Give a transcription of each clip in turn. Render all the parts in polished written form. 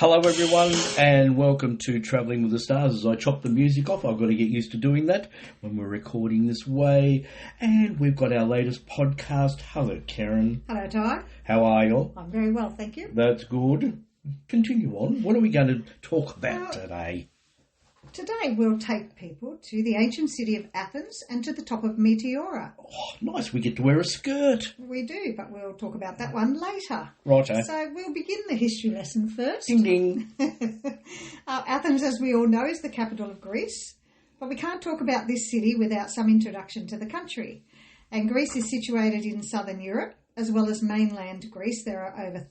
Hello everyone and welcome to Travelling with the Stars. As I chop the music off, I've got to get used to doing that when we're recording this way. And we've got our latest podcast. Hello Karen. Hello Ty. How are you? I'm very well, thank you. That's good. Continue on. What are we going to talk about today? Today we'll take people to the ancient city of Athens and to the top of Meteora. Oh, nice. We get to wear a skirt. We do, but we'll talk about that one later. Righto. So we'll begin the history lesson first. Ding ding. Athens, as we all know, is the capital of Greece. But we can't talk about this city without some introduction to the country. And Greece is situated in southern Europe, as well as mainland Greece. There are over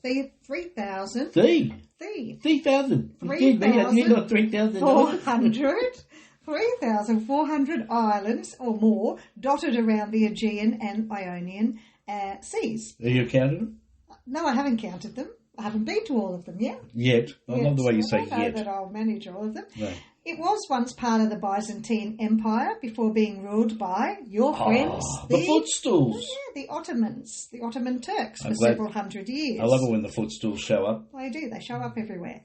3,000. 3,000. 3,400 islands or more dotted around the Aegean and Ionian seas. Have you counted them? No, I haven't counted them. I haven't been to all of them yet. Yet. I love the way you say I know yet. that I'll manage all of them. No. It was once part of the Byzantine Empire before being ruled by your friends, the footstools. The Ottomans, the Ottoman Turks for several hundred years. I love it when the footstools show up. They do, they show up everywhere.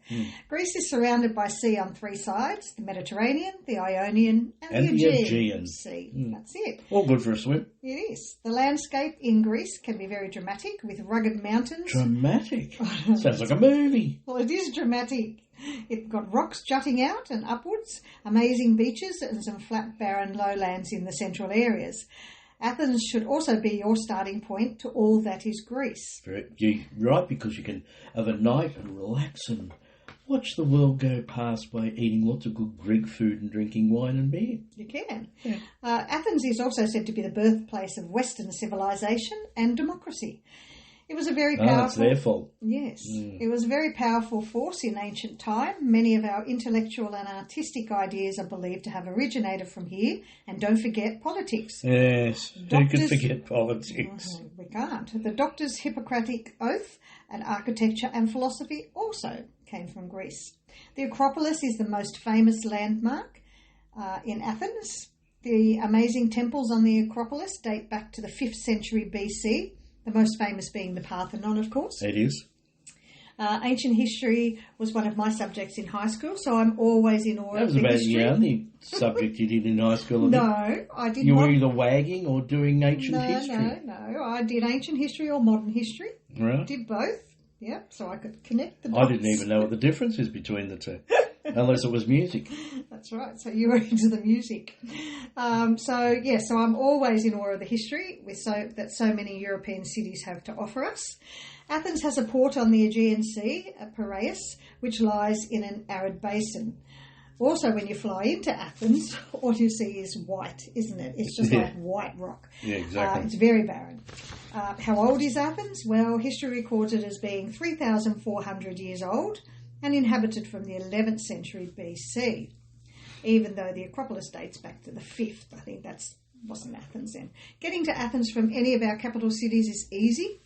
Greece is surrounded by sea on three sides, the Mediterranean, the Ionian and the Aegean Sea. That's it. All good for a swim. It is. The landscape in Greece can be very dramatic with rugged mountains. Dramatic? Sounds like a movie. Well, it is dramatic. It's got rocks jutting out and upwards, amazing beaches and some flat, barren lowlands in the central areas. Athens should also be your starting point to all that is Greece. You're right, because you can have a night and relax and watch the world go past by eating lots of good Greek food and drinking wine and beer. You can. Yeah. Athens is also said to be the birthplace of Western civilization and democracy. It was a very powerful... it's their fault. Yes. It was a very powerful force in ancient time. Many of our intellectual and artistic ideas are believed to have originated from here. And don't forget politics. Yes. Who could forget politics? We can't. The doctors' Hippocratic oath and architecture and philosophy also came from Greece. The Acropolis is the most famous landmark in Athens. The amazing temples on the Acropolis date back to the 5th century BC. The most famous being the Parthenon, of course. It is. Ancient history was one of my subjects in high school, so I'm always in awe of the history. That was about the only subject you did in high school. No, I did not. You were either wagging or doing ancient history. No. I did ancient history or modern history. Right. I did both. Yeah, so I could connect the dots. I didn't even know what the difference is between the two, unless it was music. That's right. So you were into the music. So I'm always in awe of the history that so many European cities have to offer us. Athens has a port on the Aegean Sea, Piraeus, which lies in an arid basin. Also, when you fly into Athens, all you see is white, isn't it? It's just like white rock. Yeah, exactly. It's very barren. How old is Athens? Well, history records it as being 3,400 years old and inhabited from the 11th century BC, even though the Acropolis dates back to the 5th. I think wasn't Athens then. Getting to Athens from any of our capital cities is easy.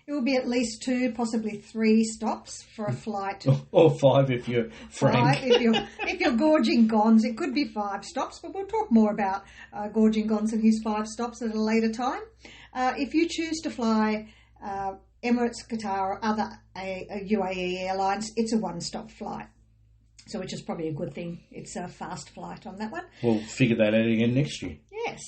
It will be at least 2, possibly 3 stops for a flight. Or 5 if you're frank. If you're gorging Gons, it could be 5 stops, but we'll talk more about gorging Gons and his 5 stops at a later time. If you choose to fly Emirates, Qatar or other UAE airlines, it's a 1-stop flight. So which is probably a good thing. It's a fast flight on that one. We'll figure that out again next year. Yes.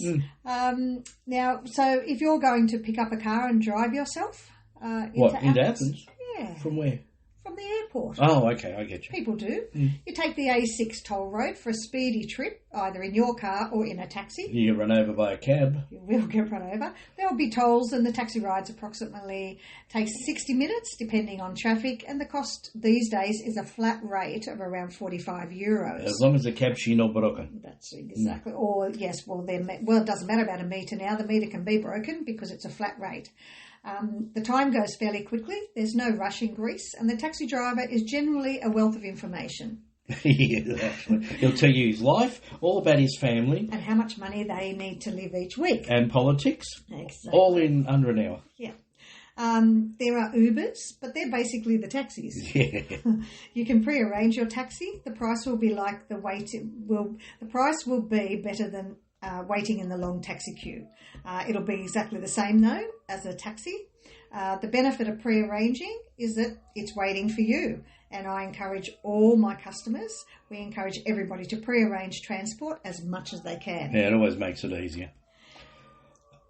Now, so if you're going to pick up a car and drive yourself... into Athens? Yeah. From where? From the airport. Oh, okay, I get you. People do. You take the A6 toll road for a speedy trip, either in your car or in a taxi. You get run over by a cab. You will get run over. There will be tolls, and the taxi rides approximately takes 60 minutes, depending on traffic, and the cost these days is a flat rate of around €45. As long as the cab's not broken. That's exactly. Or, yes, it doesn't matter about a metre now. The metre can be broken because it's a flat rate. The time goes fairly quickly. There's no rush in Greece, and the taxi driver is generally a wealth of information. He'll tell you his life, all about his family. And how much money they need to live each week. And politics. Exactly. All in under an hour. Yeah. There are Ubers, but they're basically the taxis. Yeah. You can pre-arrange your taxi. The price will be like the price will be better than waiting in the long taxi queue. It'll be exactly the same though as a taxi. The benefit of pre-arranging is that it's waiting for you. And I encourage all my customers, we encourage everybody to pre-arrange transport as much as they can. Yeah, it always makes it easier.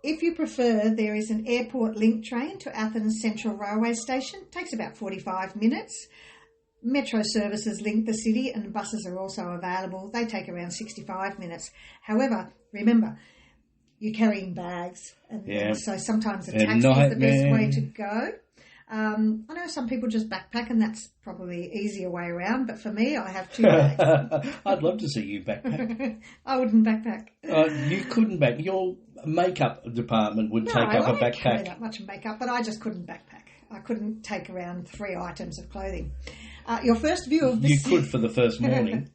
If you prefer, there is an airport link train to Athens Central Railway Station. It takes about 45 minutes. Metro services link the city and buses are also available. They take around 65 minutes. However, remember, you're carrying bags, and so sometimes a taxi is the best way to go. I know some people just backpack, and that's probably the easier way around, but for me, I have 2 bags. I'd love to see you backpack. I wouldn't backpack. You couldn't back. Your makeup department would take up a backpack. I don't carry that much makeup, but I just couldn't backpack. I couldn't take around 3 items of clothing. Your first view of the You could for the first morning.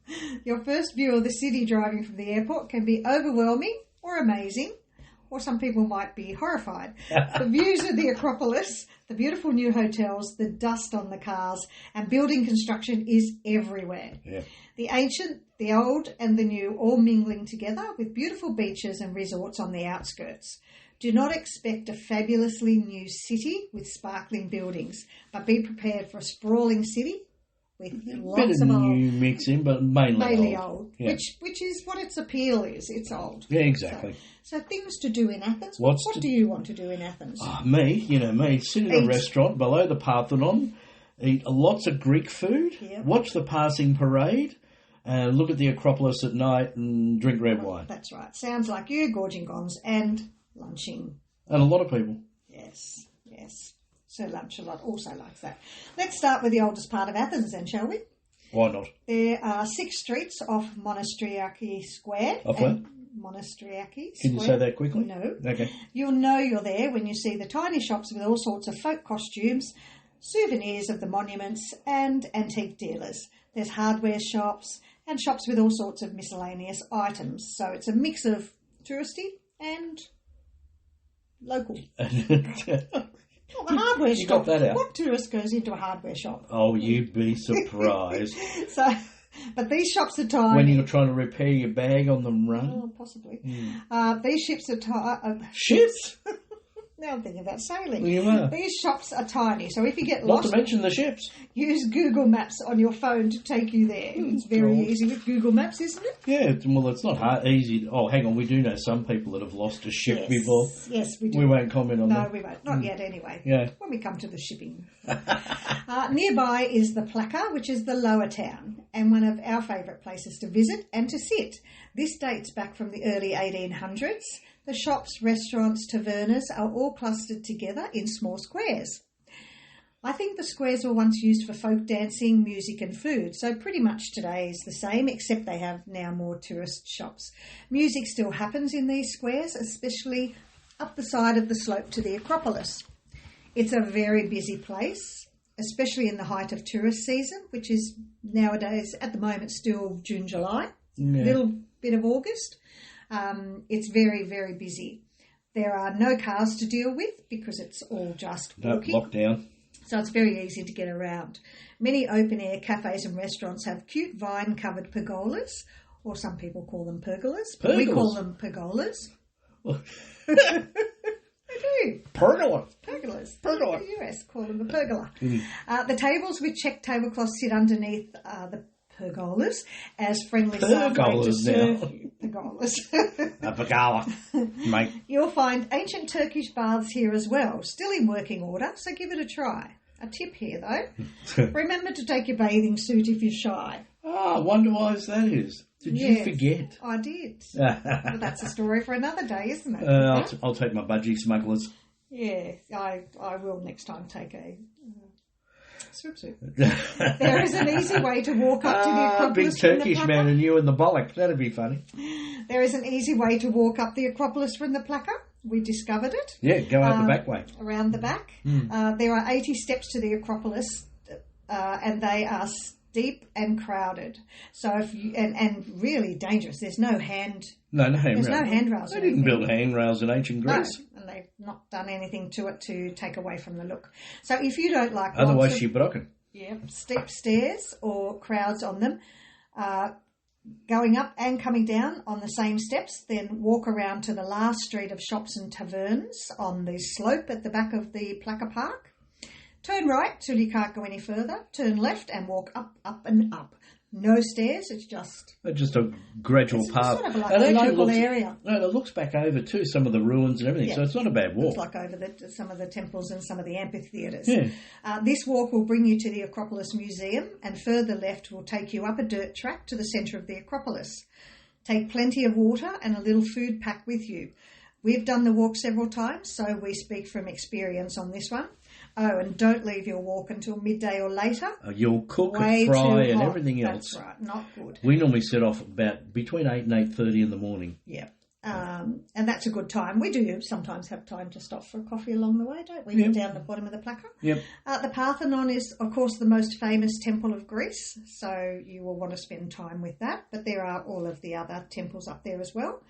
Your first view of the city driving from the airport can be overwhelming or amazing, or some people might be horrified. The views of the Acropolis, the beautiful new hotels, the dust on the cars, and building construction is everywhere. Yeah. The ancient, the old, and the new all mingling together with beautiful beaches and resorts on the outskirts. Do not expect a fabulously new city with sparkling buildings, but be prepared for a sprawling city with lots of old. New mix in, but mainly old. Yeah. Which is what its appeal is. It's old. Yeah, exactly. So things to do in Athens. What do you want to do in Athens? Oh, me, sit in a restaurant below the Parthenon, eat lots of Greek food, watch the passing parade, and look at the Acropolis at night and drink red wine. That's right. Sounds like you, gorging gongs, and lunching. And a lot of people. Yes. So lunch a lot also likes that. Let's start with the oldest part of Athens then, shall we? Why not? There are 6 streets off Monastery Square. Off where? Monastery Square. Can you say that quickly? No. Okay. You'll know you're there when you see the tiny shops with all sorts of folk costumes, souvenirs of the monuments, and antique dealers. There's hardware shops and shops with all sorts of miscellaneous items. So it's a mix of touristy and local. Well, the hardware shop. Got that out. What tourist goes into a hardware shop? Oh, you'd be surprised. But these shops are tiny. When you're trying to repair your bag on the run? Oh, possibly. These ships are tiny. Ships? Now I'm thinking about sailing. You are. These shops are tiny, so if you get Not lost... to mention the ships. Use Google Maps on your phone to take you there. It's very easy with Google Maps, isn't it? Yeah, well, it's not easy. Oh, hang on, we do know some people that have lost a ship before. Yes, we do. We won't comment on that. No, we won't. Not yet, anyway. Yeah. When we come to the shipping. Nearby is the Plaka, which is the lower town, and one of our favourite places to visit and to sit. This dates back from the early 1800s. The shops, restaurants, tavernas are all clustered together in small squares. I think the squares were once used for folk dancing, music and food, so pretty much today is the same, except they have now more tourist shops. Music still happens in these squares, especially up the side of the slope to the Acropolis. It's a very busy place, especially in the height of tourist season, which is nowadays, at the moment, still June, July, little bit of August. It's very, very busy. There are no cars to deal with because it's all just walking. Lockdown. So it's very easy to get around. Many open-air cafes and restaurants have cute vine-covered pergolas, or some people call them pergolas. But we call them pergolas. We do. Pergola. Pergolas. Pergola. The US call them a pergola. The tables with checked tablecloths sit underneath the pergolas as friendly staff wait to serve you. Pergolas. A pergola, mate. You'll find ancient Turkish baths here as well, still in working order, so give it a try. A tip here, though. Remember to take your bathing suit if you're shy. I wonder why that is. Did you forget? I did. Well, that's a story for another day, isn't it? I'll take my budgie smugglers. Yeah, I will next time take a swimsuit. There is an easy way to walk up to the Acropolis. Big Turkish man and you and the bollock. That'd be funny. There is an easy way to walk up the Acropolis from the Plaka. We discovered it. Yeah, go out the back way. Around the back. There are 80 steps to the Acropolis, and they are steep and crowded. So if you, and really dangerous. There's no handrails. There's no handrails. They didn't build handrails in ancient Greece. No, and they've not done anything to it to take away from the look. So if you don't like otherwise she's broken. Yeah, steep stairs or crowds on them, Going up and coming down on the same steps, then walk around to the last street of shops and taverns on the slope at the back of the Plaka Park. Turn right till you can't go any further. Turn left and walk up, up and up. No stairs, it's just a gradual path. Sort of like a local area. No, it looks back over too, some of the ruins and everything, so it's not a bad walk. It's like over some of the temples and some of the amphitheatres. Yeah. This walk will bring you to the Acropolis Museum, and further left will take you up a dirt track to the centre of the Acropolis. Take plenty of water and a little food pack with you. We've done the walk several times, so we speak from experience on this one. Oh, and don't leave your walk until midday or later. You'll cook and fry and everything else. That's right, not good. We normally set off about between 8 and 8:30 in the morning. Yeah, and that's a good time. We do sometimes have time to stop for a coffee along the way, don't we? Yep. Down the bottom of the Plaka. Yep. The Parthenon is, of course, the most famous temple of Greece, so you will want to spend time with that. But there are all of the other temples up there as well.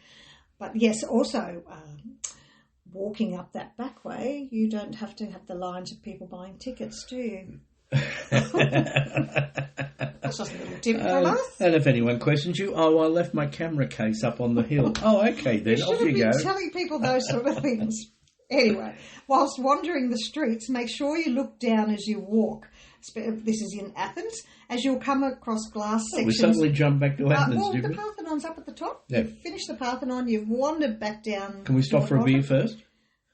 But yes, also... walking up that back way, you don't have to have the lines of people buying tickets, do you? That's just a little tip from us. And if anyone questions you, I left my camera case up on the hill. Oh, okay, then off you go. You should have been telling people those sort of things. Anyway, whilst wandering the streets, make sure you look down as you walk. This is in Athens. As you'll come across glass sections... We suddenly jump back to Athens, the Parthenon's up at the top. Yeah. You've finished the Parthenon, you've wandered back down... Can we stop for a beer first?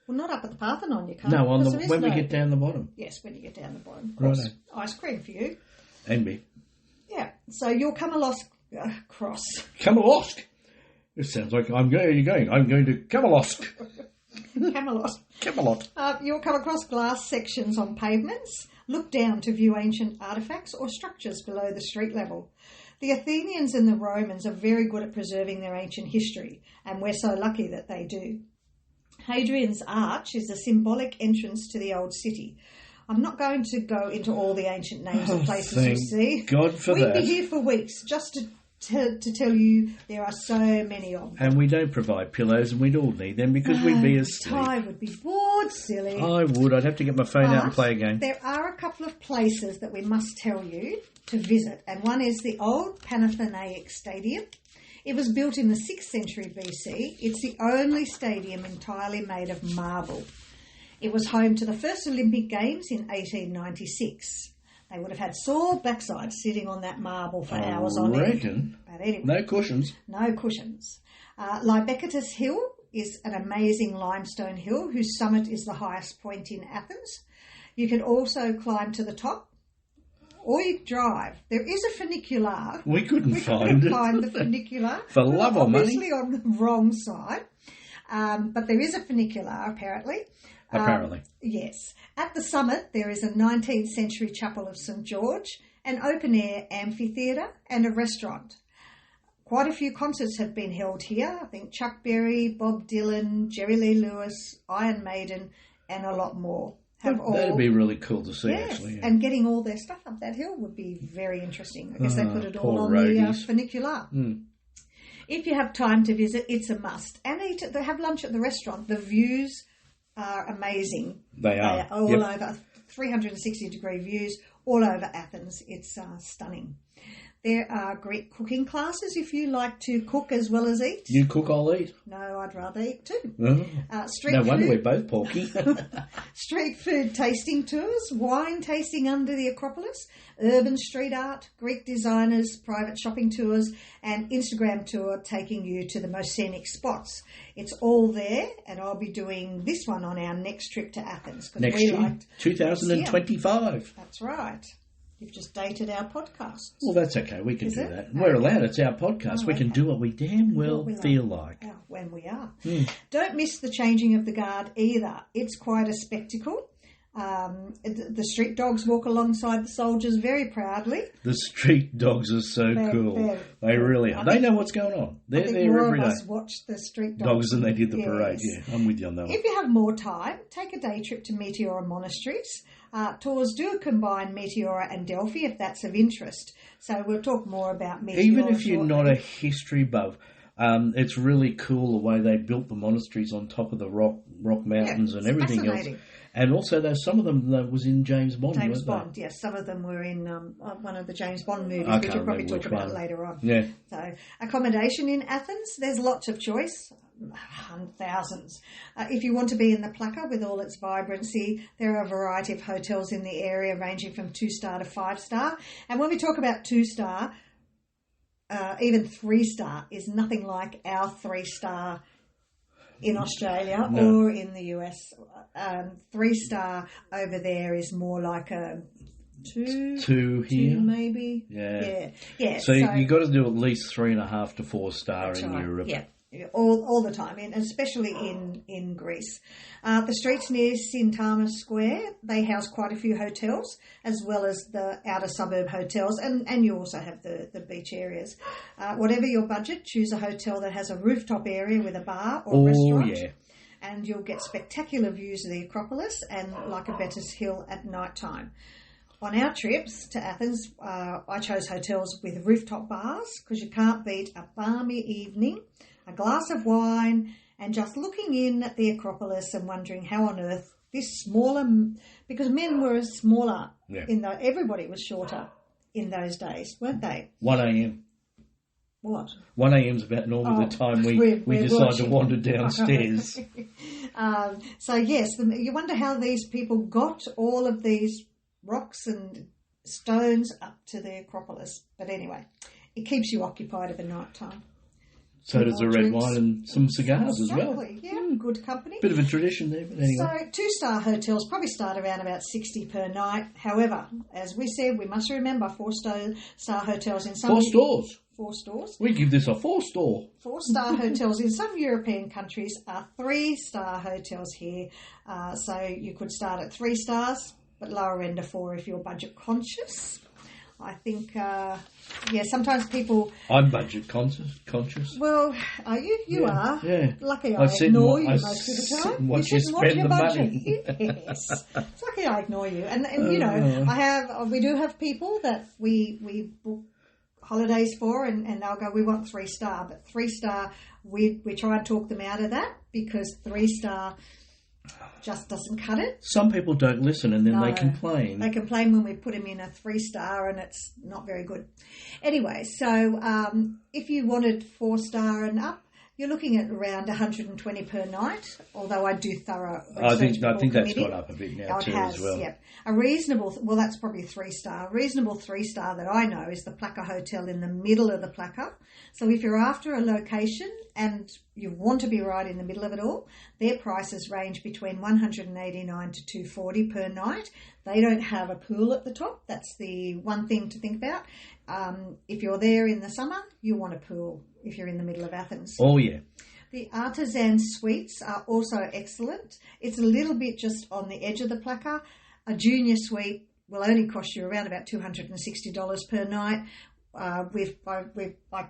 Well, not up at the Parthenon, you can't. No, when we get down the bottom. Yes, when you get down the bottom. Of course. Righto. Ice cream for you. And me. Yeah, so you'll come across... Camelosk! It sounds like I'm going to Camelosk. Camelot. You'll come across glass sections on pavements. Look down to view ancient artefacts or structures below the street level. The Athenians and the Romans are very good at preserving their ancient history, and we're so lucky that they do. Hadrian's Arch is a symbolic entrance to the old city. I'm not going to go into all the ancient names of places you see. God for We'd that. be here for weeks just to tell you there are so many of them. And we don't provide pillows, and we'd all need them because we'd be asleep. I would be bored, silly. I would. I'd have to get my phone out and play a game. There are a couple of places that we must tell you to visit, and one is the old Panathenaic Stadium. It was built in the 6th century BC. It's the only stadium entirely made of marble. It was home to the first Olympic Games in 1896. They would have had sore backsides sitting on that marble for hours on end. But anyway, no cushions. No cushions. Libecatus Hill is an amazing limestone hill whose summit is the highest point in Athens. You can also climb to the top, or you drive. There is a funicular. We couldn't find the funicular. For love or money. Obviously on the wrong side. But there is a funicular, apparently. Apparently. Yes. At the summit, there is a 19th century chapel of St. George, an open-air amphitheatre and a restaurant. Quite a few concerts have been held here. I think Chuck Berry, Bob Dylan, Jerry Lee Lewis, Iron Maiden, and a lot more. That'd be really cool to see, actually. Yeah. And getting all their stuff up that hill would be very interesting. I guess they put it all on roadies. The funicular. If you have time to visit, it's a must. And they have lunch at the restaurant. The views are amazing. They are. They are all over, 360-degree views all over Athens. It's stunning. There are Greek cooking classes if you like to cook as well as eat. You cook, I'll eat. No, I'd rather eat too. No wonder we're both porky. Street food tasting tours, wine tasting under the Acropolis, urban street art, Greek designers, private shopping tours, and Instagram tour taking you to the most scenic spots. It's all there, and I'll be doing this one on our next trip to Athens. Next year, 2025. That's right. You've just dated our podcast. Well, that's okay. We can do that. We're allowed. It's our podcast. We can do what we damn well feel like. When we are. Don't miss the changing of the guard either. It's quite a spectacle. The street dogs walk alongside the soldiers very proudly. The street dogs are so cool. They really are. They know what's going on. They're there every day. More of us watched the street dogs than they did the parade. Yeah, I'm with you on that one. If you have more time, take a day trip to Meteora monasteries. Tours do combine Meteora and Delphi if that's of interest. So we'll talk more about Meteora Even if you're shortly. not a history buff, It's really cool the way they built the monasteries on top of the rock mountains and everything else. And also, there's some of them that was in James Bond. James Bond, yes. Some of them were in one of the James Bond movies, which we'll probably talk about later on. Yeah. So, accommodation in Athens, there's lots of choice. Thousands. If you want to be in the Plaka with all its vibrancy, there are a variety of hotels in the area ranging from 2-star to 5-star. And when we talk about 2-star, even 3-star is nothing like our 3-star in Australia or in the US. 3-star over there is more like a two here, maybe. Yeah. So you got to do at least 3.5 to 4-star in Europe. Yeah. All the time, and especially in Greece. The streets near Syntagma Square, they house quite a few hotels, as well as the outer suburb hotels, and you also have the beach areas. Whatever your budget, choose a hotel that has a rooftop area with a bar or restaurant. Yeah. And you'll get spectacular views of the Acropolis and Lycabettus Hill at night time. On our trips to Athens, I chose hotels with rooftop bars because you can't beat a balmy evening, a glass of wine, and just looking in at the Acropolis and wondering how on earth this smaller, because men were smaller, everybody was shorter in those days, weren't they? 1 a.m. What? 1 a.m. is about normally the time we decide to wander downstairs. So yes, you wonder how these people got all of these rocks and stones up to the Acropolis. But anyway, it keeps you occupied at the night time. So does a red wine and some cigars as well. Yeah, good company. Bit of a tradition there, but anyway. So 2-star hotels probably start around about $60 per night. However, as we said, we must remember 4-star hotels in some... 4 stores. 4 stores. We give this a 4-star. 4-star hotels in some European countries are 3-star hotels here. So you could start at 3 stars, but lower end of 4 if you're budget conscious. I think, sometimes people... I'm budget conscious. Well, are you? You are. Yeah. Lucky I ignore you most of the time. Watch you spend the money. Yes. It's lucky I ignore you. And we do have people that we book holidays for and they'll go, we want 3-star. But 3-star, we try and talk them out of that because 3-star... just doesn't cut it. Some people don't listen and then they complain. They complain when we put them in a 3-star and it's not very good. Anyway, so if you wanted 4-star and up, you're looking at around $120 per night, although I do thorough research. I think that's gone up a bit now as well. Yeah. A reasonable, that's probably 3-star. A reasonable 3-star that I know is the Plaka Hotel in the middle of the Plaka. So if you're after a location and you want to be right in the middle of it all, their prices range between $189 to $240 per night. They don't have a pool at the top. That's the one thing to think about. If you're there in the summer, you want a pool if you're in the middle of Athens. Oh, yeah. The artisan suites are also excellent. It's a little bit just on the edge of the Plaka. A junior suite will only cost you around about $260 per night. I've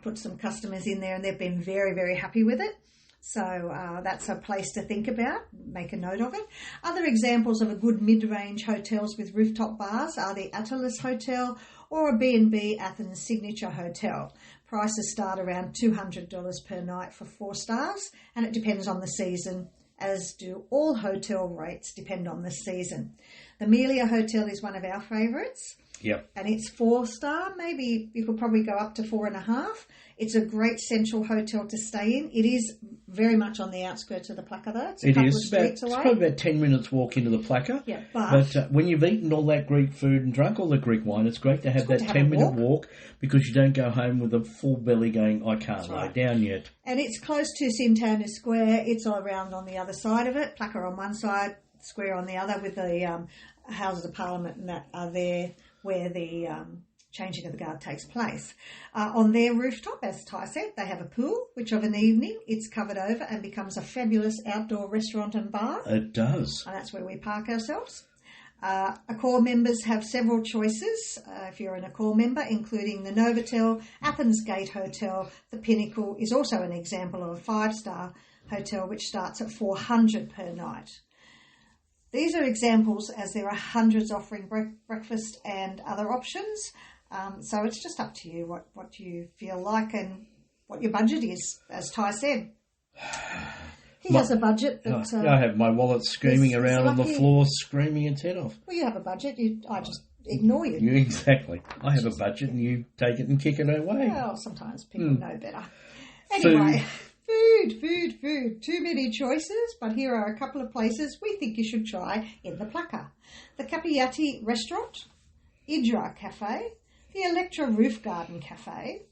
put some customers in there and they've been very, very happy with it. So that's a place to think about. Make a note of it. Other examples of a good mid-range hotels with rooftop bars are the Atlas Hotel or a B&B Athens Signature Hotel. Prices start around $200 per night for 4 stars, and it depends on the season, as do all hotel rates depend on the season. The Melia Hotel is one of our favourites. Yep. And it's 4-star. Maybe you could probably go up to 4.5. It's a great central hotel to stay in. It is very much on the outskirts of the Plaka, though. It's a couple of streets away. It's probably about 10 minutes walk into the Plaka. Yeah, but when you've eaten all that Greek food and drunk all the Greek wine, it's great to have that 10-minute walk because you don't go home with a full belly going, I can't lie down yet. And it's close to Syntagma Square. It's all around on the other side of it. Plaka on one side, Square on the other, with the Houses of Parliament and that are there where the changing of the guard takes place. On their rooftop, as Ty said, they have a pool, which of an evening it's covered over and becomes a fabulous outdoor restaurant and bar. It does. And that's where we park ourselves. Accor members have several choices if you're an Accor member, including the Novotel, Athens Gate Hotel. The Pinnacle is also an example of a 5-star hotel, which starts at $400 per night. These are examples, as there are hundreds offering breakfast and other options. So it's just up to you what you feel like. And what your budget is, as Ty said. He has a budget. That, I have my wallet screaming around on the floor, screaming its head off. Well, you have a budget. I just ignore you. Exactly. I have a budget and you take it and kick it away. Well, sometimes people know better. Anyway, food. Too many choices, but here are a couple of places we think you should try in the Plaka. The Capiati Restaurant, Idra Cafe, the Electra Roof Garden Cafe.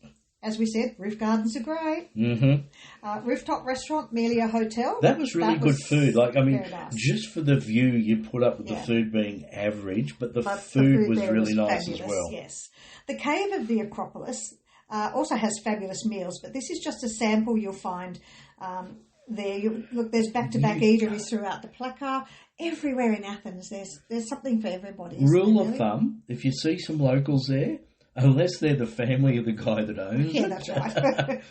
As we said, roof gardens are great. Mm-hmm. Rooftop Restaurant, Melia Hotel. That was really good food. Like, I mean, nice. Just for the view you put up with the food being average, but the food was really nice fabulous, as well. Yes. The Cave of the Acropolis also has fabulous meals, but this is just a sample you'll find there. Look, there's back-to-back eateries throughout the Plaka. Everywhere in Athens, there's something for everybody. Rule of thumb, if you see some locals there, unless they're the family of the guy that owns it. Yeah, that's right.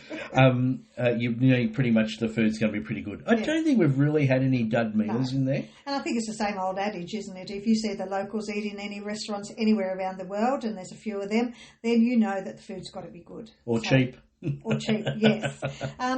you know, pretty much the food's going to be pretty good. I don't think we've really had any dud meals in there. And I think it's the same old adage, isn't it? If you see the locals eat in any restaurants anywhere around the world, and there's a few of them, then you know that the food's got to be good. Or cheap. Or cheap, yes.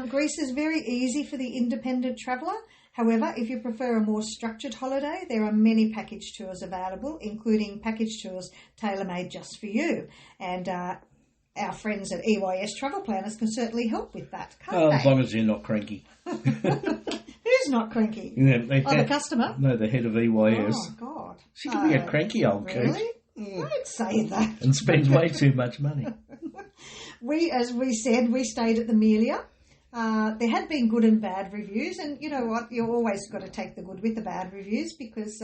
Greece is very easy for the independent traveller. However, if you prefer a more structured holiday, there are many package tours available, including package tours tailor-made just for you. And our friends at EYS Travel Planners can certainly help with that, can't they? As long as you're not cranky. Who's not cranky? The customer? No, the head of EYS. Oh, God. She can be a cranky old coot. Really? Don't say that. And spends way too much money. As we said, we stayed at the Melia. There had been good and bad reviews, and you know what? You've always got to take the good with the bad reviews because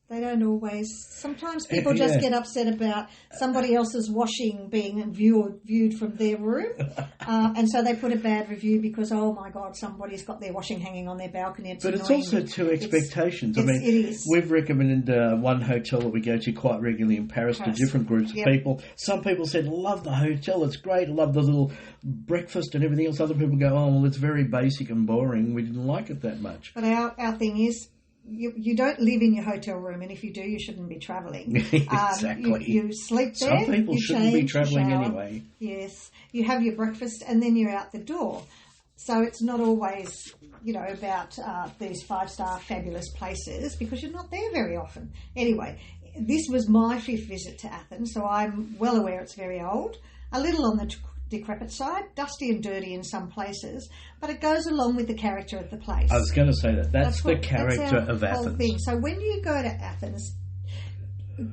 they don't always. Sometimes people just get upset about somebody else's washing being viewed from their room, and so they put a bad review because, oh my God, somebody's got their washing hanging on their balcony. But it's also to expectations. It is. We've recommended one hotel that we go to quite regularly in Paris to different groups of people. Some people said, love the hotel, it's great, love the little breakfast and everything else. Other people go, oh, well, it's very basic and boring. We didn't like it that much. But our thing is, you don't live in your hotel room, and if you do, you shouldn't be travelling. Exactly. You sleep there. Some people shouldn't be travelling anyway. Yes. You have your breakfast, and then you're out the door. So it's not always, about these 5-star fabulous places because you're not there very often. Anyway, this was my 5th visit to Athens, so I'm well aware it's very old. A little on the decrepit side, dusty and dirty in some places, but it goes along with the character of the place. I was going to say that. That's the character of Athens. Thing. So when you go to Athens,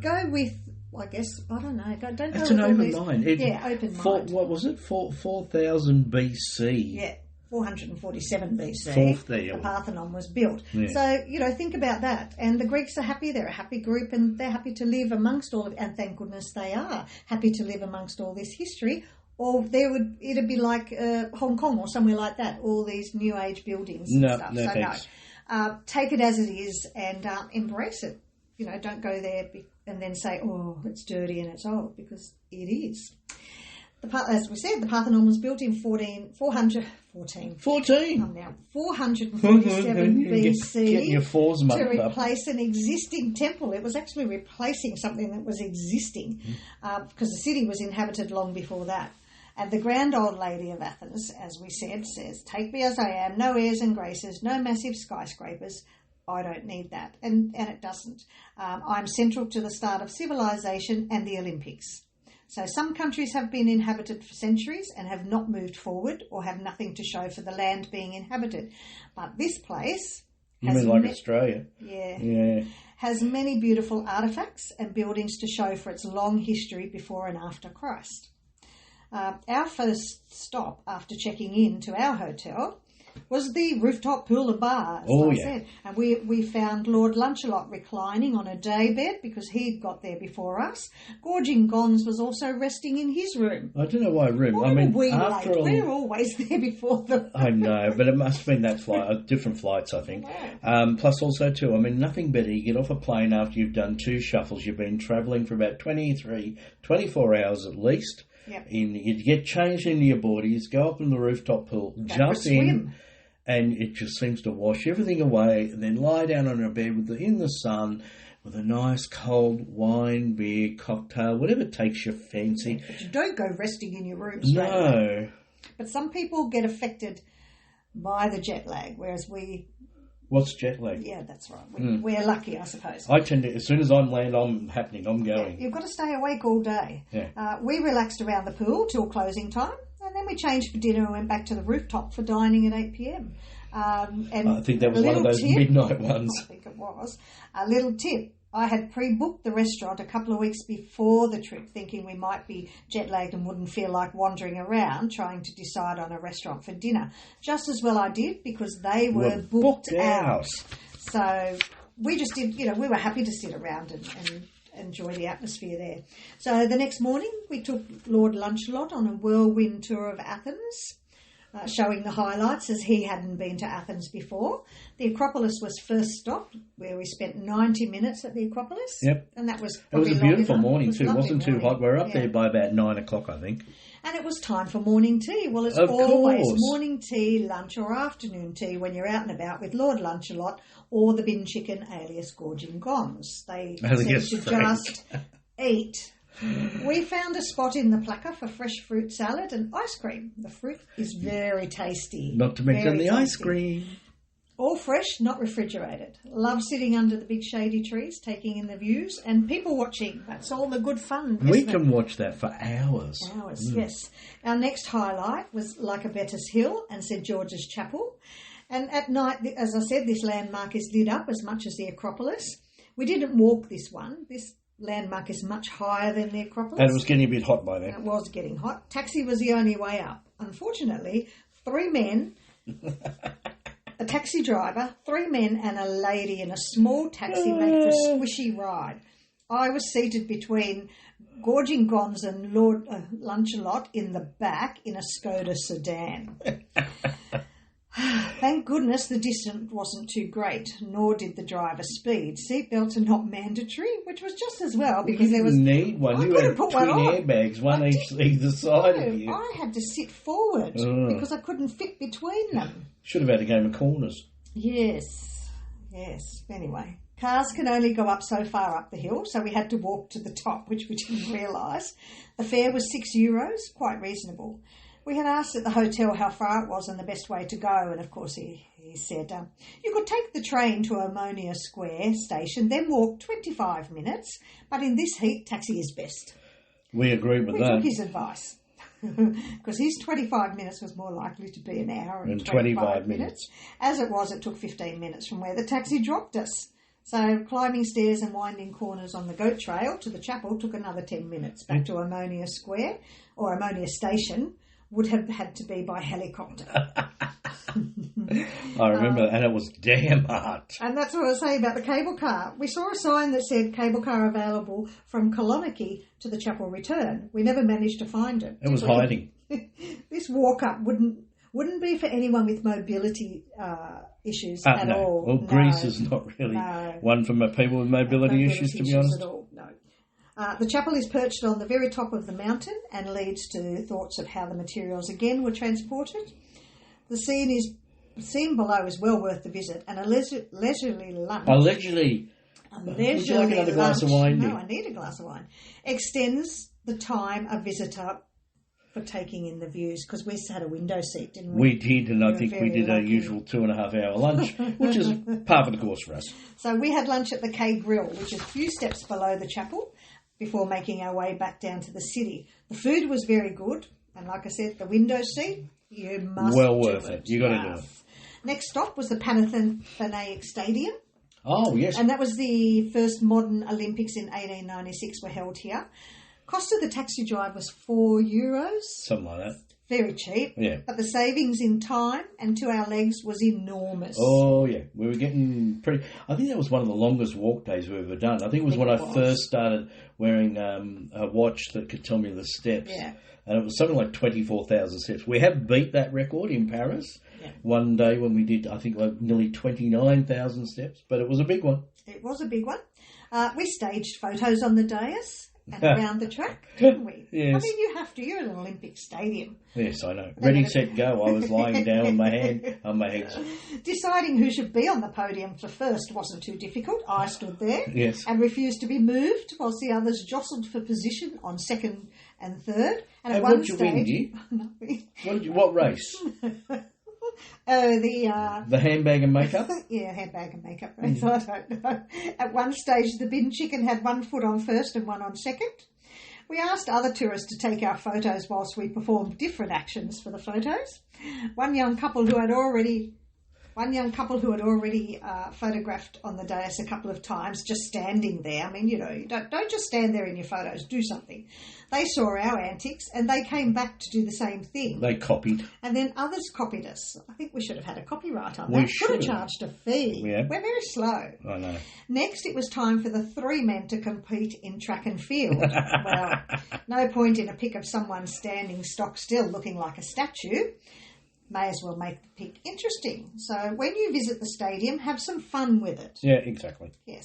go with, I guess, I don't know, don't go it's with an all open these, mind. Open mind. What was it? 4,000 BC. Yeah. 447 BC, the Parthenon was built. Yeah. So, think about that. And the Greeks are happy. They're a happy group, and they're happy to live amongst all of it. And thank goodness they are happy to live amongst all this history. Or it'd be like Hong Kong or somewhere like that, all these New Age buildings and stuff. No, thanks. Take it as it is and embrace it. Don't go there and then say, oh, it's dirty and it's old, because it is. As we said, the Parthenon was built in 447 BC Getting your fours to replace an existing temple. It was actually replacing something that was existing because the city was inhabited long before that. And the grand old lady of Athens, as we said, says, take me as I am, no airs and graces, no massive skyscrapers. I don't need that. And it doesn't. I'm central to the start of civilization and the Olympics. So some countries have been inhabited for centuries and have not moved forward or have nothing to show for the land being inhabited. But this place... You mean like Australia? Yeah. Has many beautiful artefacts and buildings to show for its long history before and after Christ. Our first stop after checking in to our hotel was the rooftop pool and bar, as I said. And we found Lord Lunchalot reclining on a day bed because he'd got there before us. Gorging Gons was also resting in his room. I don't know why room. We're always there before them. I know, but it must have been that flight, different flights, I think. Plus also too, nothing better. You get off a plane after you've done 2 shuffles. You've been travelling for about 24 hours at least. Yep. You get changed into your boardies, go up in the rooftop pool, jump in, and it just seems to wash everything away, and then lie down on a bed in the sun with a nice cold wine, beer, cocktail, whatever takes your fancy. But you don't go resting in your room. No. But some people get affected by the jet lag, whereas we... What's jet lag? Yeah, that's right. We're lucky, I suppose. I tend to, as soon as I land, I'm going. Yeah, you've got to stay awake all day. Yeah. We relaxed around the pool till closing time, and then we changed for dinner and went back to the rooftop for dining at 8 p.m. And I think that was one of those midnight ones. I think it was. A little tip. I had pre-booked the restaurant a couple of weeks before the trip, thinking we might be jet-lagged and wouldn't feel like wandering around trying to decide on a restaurant for dinner. Just as well I did, because they were booked out. So we just did, we were happy to sit around and enjoy the atmosphere there. So the next morning we took Lord Lunchelot on a whirlwind tour of Athens, showing the highlights as he hadn't been to Athens before. The Acropolis was first stop, where we spent 90 minutes at the Acropolis. Yep. And that was It was a beautiful morning too. It wasn't too hot. We were up there by about 9 o'clock, I think. And it was time for morning tea. Well, it's Of always course. morning tea, lunch or afternoon tea when you're out and about with Lord Lunchelot or the bin chicken alias Gorging Goms. They seem to just eat. We found a spot in the placca for fresh fruit salad and ice cream. The fruit is very tasty. Not to mention the ice cream. All fresh, not refrigerated. Love sitting under the big shady trees, taking in the views, and people watching. That's all the good fun, We can watch that for hours. Yes. Our next highlight was Lycabettus Hill and St George's Chapel. And at night, as I said, this landmark is lit up as much as the Acropolis. We didn't walk this one. This landmark is much higher than the Acropolis. And it was getting a bit hot by then. It was getting hot. Taxi was the only way up. Unfortunately, 3 men... A taxi driver, 3 men and a lady in a small taxi made for a squishy ride. I was seated between Gorging Goms and Lord Lunchelot in the back in a Skoda sedan. Thank goodness the distance wasn't too great, nor did the driver speed. Seatbelts are not mandatory, which was just as well because there was... You didn't need one. You had twin airbags, one either side of you. I had to sit forward because I couldn't fit between them. Should have had a game of corners. Yes. Anyway, cars can only go up so far up the hill, so we had to walk to the top, which we didn't realise. The fare was €6, quite reasonable. We had asked at the hotel how far it was and the best way to go, and of course he said, you could take the train to Ammonia Square station, then walk 25 minutes, but in this heat, taxi is best. We agreed with that. We took his advice. Because his 25 minutes was more likely to be an hour and 25 minutes. As it was, it took 15 minutes from where the taxi dropped us. So climbing stairs and winding corners on the goat trail to the chapel took another 10 minutes. Back to Ammonia Square or Ammonia Station would have had to be by helicopter. I remember, and it was damn hot. And that's what I was saying about the cable car. We saw a sign that said cable car available from Koloniki to the chapel return. We never managed to find it. It was hiding. This walk up wouldn't be for anyone with mobility issues at all. Well, Greece is not really one for people with mobility issues, to be honest. At all. No. The chapel is perched on the very top of the mountain and leads to thoughts of how the materials again were transported. The scene below is well worth the visit, and a leisurely lunch. Would you like another glass of wine? No, I need a glass of wine. Extends the time a visitor for taking in the views, because we had a window seat, didn't we? We did, and I think we did our usual 2.5-hour lunch, which is par for the course for us. So we had lunch at the K Grill, which is a few steps below the chapel, before making our way back down to the city. The food was very good, and like I said, the window seat, you must well worth it. You got to do it. Next stop was the Panathinaik Stadium. Oh, yes. And that was the first modern Olympics in 1896 were held here. Cost of the taxi drive was €4. Something like that. Very cheap. Yeah. But the savings in time and to our legs was enormous. Oh, yeah. We were getting pretty... I think that was one of the longest walk days we've ever done. I think it was when I first started wearing a watch that could tell me the steps. Yeah. And it was something like 24,000 steps. We have beat that record in Paris one day when we did, I think, like nearly 29,000 steps. But it was a big one. It was a big one. We staged photos on the dais and around the track, didn't we? Yes. I mean, you have to. You're at an Olympic stadium. Yes, I know. Ready, set, go. I was lying down with my hand on my head. Deciding who should be on the podium for first wasn't too difficult. I stood there and refused to be moved whilst the others jostled for position on second and third. And at what one did you stage, win, what race? The handbag and makeup? Yeah, handbag and makeup race. I don't know. At one stage, the bin chicken had one foot on first and one on second. We asked other tourists to take our photos whilst we performed different actions for the photos. One young couple who had already photographed on the dais a couple of times, just standing there. I mean, you don't just stand there in your photos, do something. They saw our antics and they came back to do the same thing. They copied. And then others copied us. I think we should have had a copyright on that. We should have charged a fee. Yeah. We're very slow. I know. Next, it was time for the three men to compete in track and field. Well, no point in a pic of someone standing stock still looking like a statue. May as well make the pic interesting. So when you visit the stadium, have some fun with it. Yeah, exactly. Yes.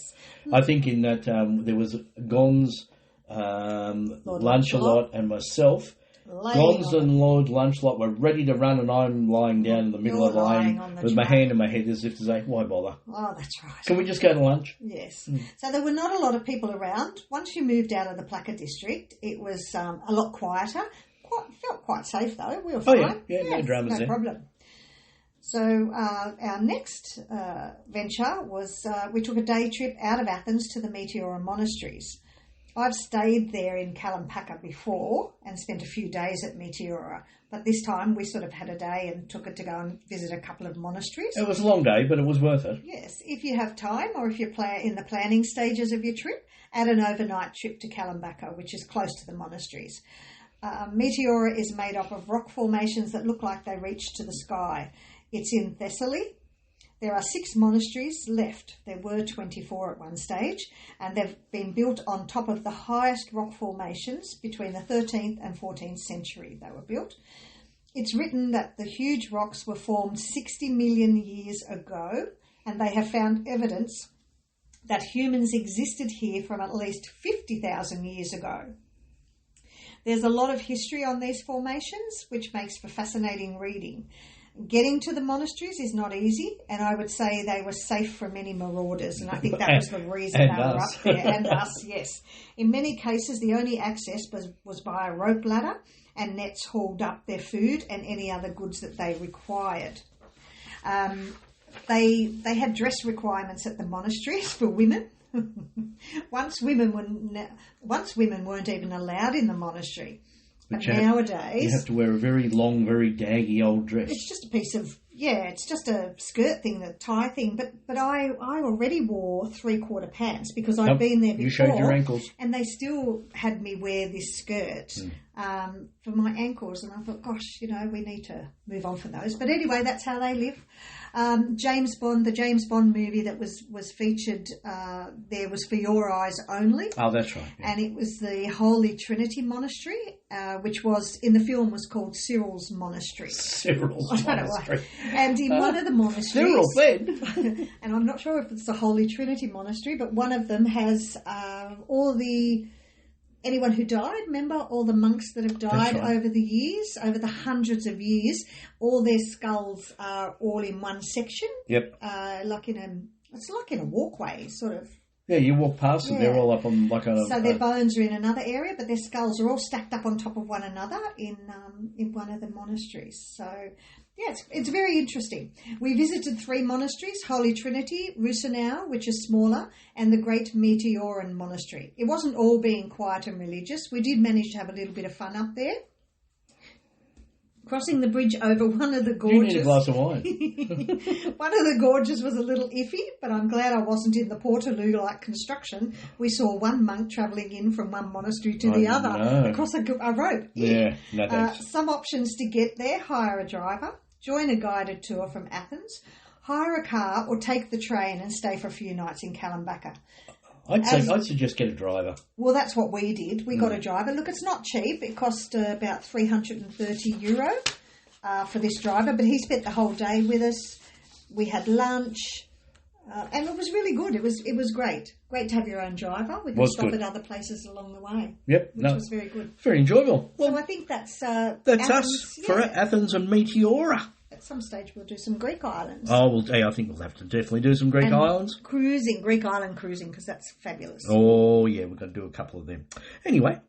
I think in that there was Gon's, Lunchalot and myself. Gons and Lord Lunchalot were ready to run and I'm lying down in the middle of the lane with my hand in my head as if to say, why bother? Oh, that's right. Can we just go to lunch? Yes. So there were not a lot of people around. Once you moved out of the Plaka district, it was a lot quieter. Felt quite safe though. We were fine. Oh yeah, no dramas there. No problem. So our next venture was we took a day trip out of Athens to the Meteora monasteries. I've stayed there in Kalampaka before and spent a few days at Meteora, but this time we sort of had a day and took it to go and visit a couple of monasteries. It was a long day, but it was worth it. Yes, if you have time or if you're in the planning stages of your trip, add an overnight trip to Kalampaka, which is close to the monasteries. Meteora is made up of rock formations that look like they reach to the sky. It's in Thessaly. There are 6 monasteries left. There were 24 at one stage, and they've been built on top of the highest rock formations between the 13th and 14th century they were built. It's written that the huge rocks were formed 60 million years ago, and they have found evidence that humans existed here from at least 50,000 years ago. There's a lot of history on these formations, which makes for fascinating reading. Getting to the monasteries is not easy, and I would say they were safe for many marauders, and I think that was the reason they were up there. And us, yes. In many cases, the only access was by a rope ladder, and nets hauled up their food and any other goods that they required. They had dress requirements at the monasteries for women. Once women weren't even allowed in the monastery. But nowadays... You have to wear a very long, very daggy old dress. It's just a piece of... Yeah, it's just a skirt thing, the tie thing. But I already wore 3/4 pants because I'd been there before. You showed your ankles. And they still had me wear this skirt for my ankles. And I thought, gosh, we need to move on from those. But anyway, that's how they live. The James Bond movie that was featured there was For Your Eyes Only. Oh, that's right. Yeah. And it was the Holy Trinity Monastery, which was, in the film, was called Cyril's Monastery. Cyril's Monastery. And in one of the monasteries... Cyril then. And I'm not sure if it's the Holy Trinity Monastery, but one of them has anyone who died, remember all the monks that have died over the years, over the hundreds of years, all their skulls are all in one section. Yep. It's like in a walkway, sort of. Yeah, you walk past it, they're all up on like a... So their bones are in another area, but their skulls are all stacked up on top of one another in one of the monasteries. So, yeah, it's very interesting. We visited 3 monasteries, Holy Trinity, Rusinau, which is smaller, and the Great Meteoran Monastery. It wasn't all being quiet and religious. We did manage to have a little bit of fun up there. Crossing the bridge over one of the gorges. You need a glass of wine. One of the gorges was a little iffy, but I'm glad I wasn't in the Portaloo-like construction. We saw one monk travelling in from one monastery to the other across a rope. Yeah, no thanks. Some options to get there: hire a driver, join a guided tour from Athens, hire a car, or take the train and stay for a few nights in Kalampaka. I'd suggest get a driver. Well, that's what we did. We got a driver. Look, it's not cheap. It cost about €330 for this driver, but he spent the whole day with us. We had lunch, and it was really good. It was great. Great to have your own driver. We could stop at other places along the way. Yep, which was very good. Very enjoyable. Well, so I think that's Athens, us for Athens and Meteora. At some stage, we'll do some Greek islands. Oh, I think we'll have to definitely do some Greek islands. Greek island cruising, because that's fabulous. Oh, yeah, we're going to do a couple of them. Anyway,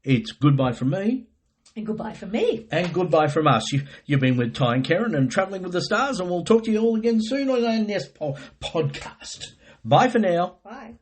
it's goodbye from me. And goodbye from me. And goodbye from us. You've been with Ty and Karen and Travelling with the Stars, and we'll talk to you all again soon on our next podcast. Bye for now. Bye.